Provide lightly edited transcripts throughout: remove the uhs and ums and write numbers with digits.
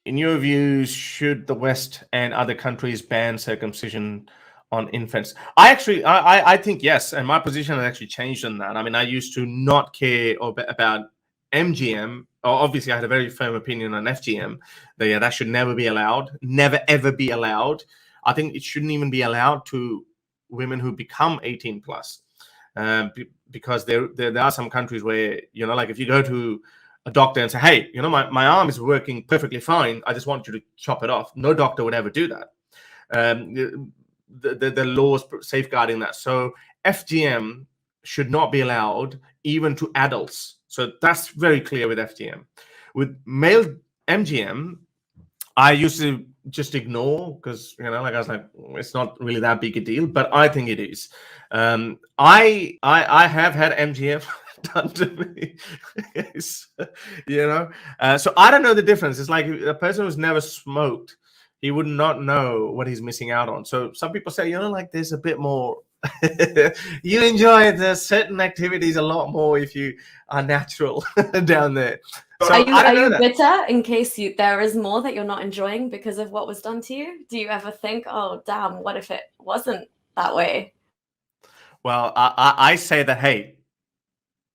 in your views, should the West and other countries ban circumcision on infants? I think yes, and my position has actually changed on that. I mean, I used to not care about MGM. Obviously, I had a very firm opinion on FGM. That should never be allowed, never ever be allowed. I think it shouldn't even be allowed to women who become 18 plus, because there are some countries where, like if you go to a doctor and say, hey, my arm is working perfectly fine, I just want you to chop it off. No doctor would ever do that. The laws safeguarding that. So FGM should not be allowed even to adults. So that's very clear with FGM. With male MGM, I used to just ignore because, like I was like, it's not really that big a deal, but I think it is. I have had MGM done to me. So I don't know the difference. It's like a person who's never smoked, he would not know what he's missing out on. So some people say, like there's a bit more. You enjoy the certain activities a lot more if you are natural down there. So are you bitter in case there is more that you're not enjoying because of what was done to you? Do you ever think, oh, damn, what if it wasn't that way? Well, I say that, hey,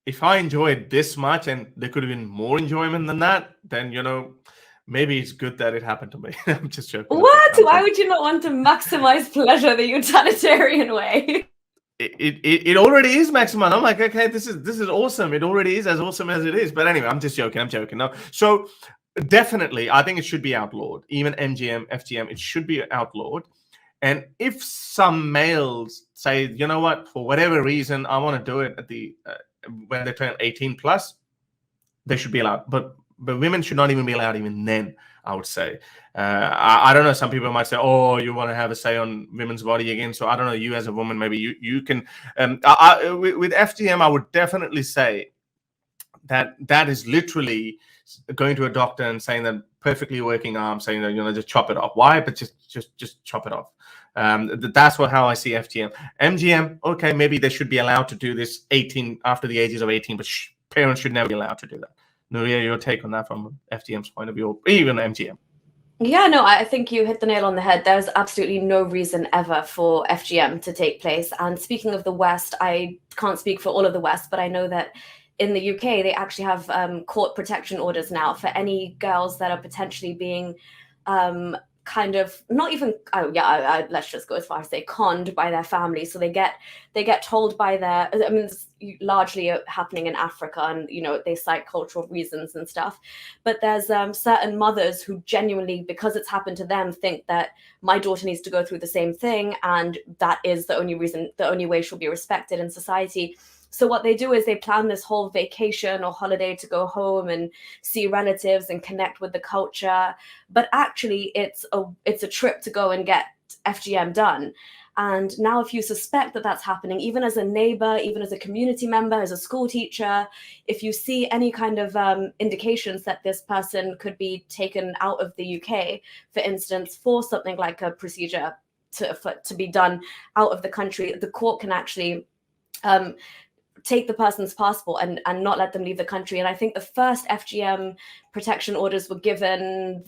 if I enjoyed this much and there could have been more enjoyment than that, then, maybe it's good that it happened to me. I'm just joking. What? Why would you not want to maximize pleasure the utilitarian way? It already is maximum. I'm like, okay, this is awesome. It already is as awesome as it is. But anyway, I'm just joking. I'm joking. No. So definitely, I think it should be outlawed. Even MGM, FGM, it should be outlawed. And if some males say, you know what, for whatever reason, I want to do it at the when they turn 18 plus, they should be allowed. But women should not even be allowed even then, I would say. I don't know. Some people might say, oh, you want to have a say on women's body again. So I don't know. You as a woman, maybe you can. With FGM, I would definitely say that is literally going to a doctor and saying that perfectly working arm, saying that, just chop it off. Why? But just chop it off. That's how I see FGM. MGM, okay, maybe they should be allowed to do this 18 after the ages of 18, but parents should never be allowed to do that. Nuria, your take on that from FGM's point of view, or even MGM? Yeah, no, I think you hit the nail on the head. There's absolutely no reason ever for FGM to take place. And speaking of the West, I can't speak for all of the West, but I know that in the UK, they actually have court protection orders now for any girls that are potentially being kind of not even let's just go as far as say conned by their family. So they get told by their, I mean, it's largely happening in Africa, and they cite cultural reasons and stuff, but there's certain mothers who genuinely, because it's happened to them, think that my daughter needs to go through the same thing, and that is the only way she'll be respected in society. So what they do is they plan this whole vacation or holiday to go home and see relatives and connect with the culture. But actually, it's a trip to go and get FGM done. And now if you suspect that that's happening, even as a neighbor, even as a community member, as a school teacher, if you see any kind of indications that this person could be taken out of the UK, for instance, for something like a procedure to be done out of the country, the court can actually take the person's passport and not let them leave the country. And I think the first FGM protection orders were given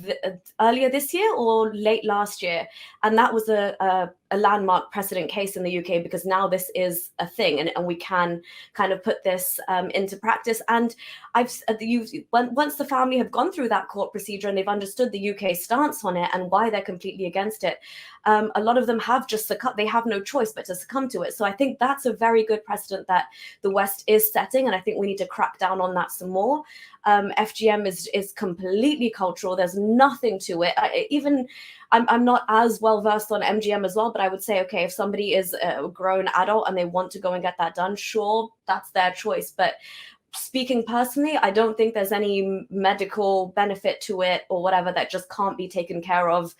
earlier this year or late last year. And that was a landmark precedent case in the UK, because now this is a thing, and we can kind of put this into practice. And once the family have gone through that court procedure and they've understood the UK stance on it and why they're completely against it, a lot of them have just succumbed. They have no choice but to succumb to it. So I think that's a very good precedent that the West is setting, and I think we need to crack down on that some more. FGM is completely cultural. There's nothing to it. I'm not as well versed on MGM as well, but I would say, okay, if somebody is a grown adult and they want to go and get that done, sure, that's their choice. But speaking personally, I don't think there's any medical benefit to it or whatever that just can't be taken care of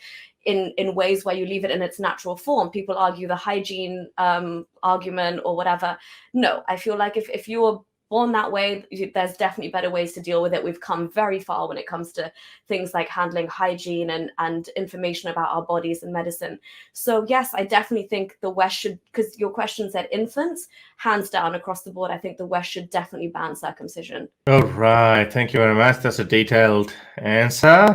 in ways where you leave it in its natural form. People argue the hygiene argument or whatever. No, I feel like if you were born that way, there's definitely better ways to deal with it. We've come very far when it comes to things like handling hygiene and information about our bodies and medicine. So yes, I definitely think the West should, because your question said infants, hands down across the board, I think the West should definitely ban circumcision. All right, thank you very much. That's a detailed answer.